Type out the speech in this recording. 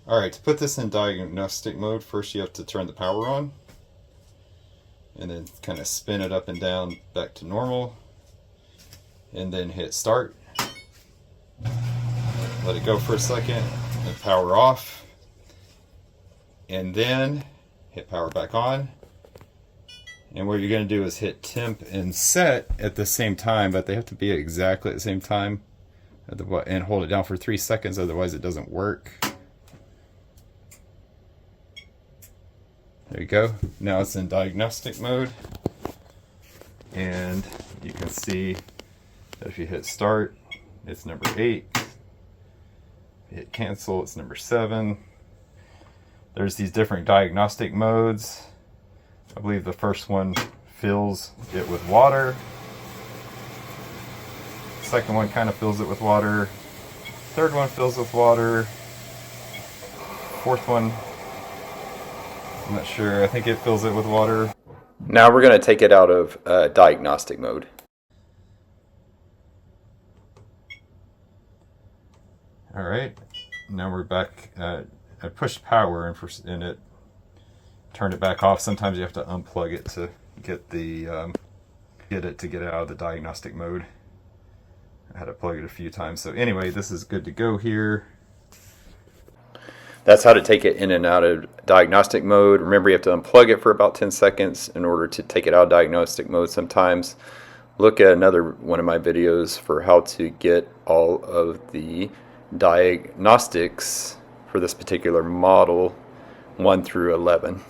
Alright, to put this in diagnostic mode, first you have to turn the power on. And then kind of spin it up and down back to normal. And then hit start. Let it go for a second. And power off. And then hit power back on. And what you're going to do is hit temp and set at the same time, but they have to be exactly at the same time. And hold it down for 3 seconds, otherwise it doesn't work. There you go. Now it's in diagnostic mode. And you can see that if you hit start, it's number 8. If you hit cancel, it's number 7. There's these different diagnostic modes. I believe the first one fills it with water. The second one kind of fills it with water. Third one fills with water. Fourth one, I'm not sure. I think it fills it with water. Now we're going to take it out of diagnostic mode. Alright, now we're back. I pushed power and it turned it back off. Sometimes you have to unplug it to get it to get out of the diagnostic mode. I had to plug it a few times. So anyway, this is good to go here. That's how to take it in and out of diagnostic mode. Remember, you have to unplug it for about 10 seconds in order to take it out of diagnostic mode sometimes. Look at another one of my videos for how to get all of the diagnostics for this particular model 1 through 11.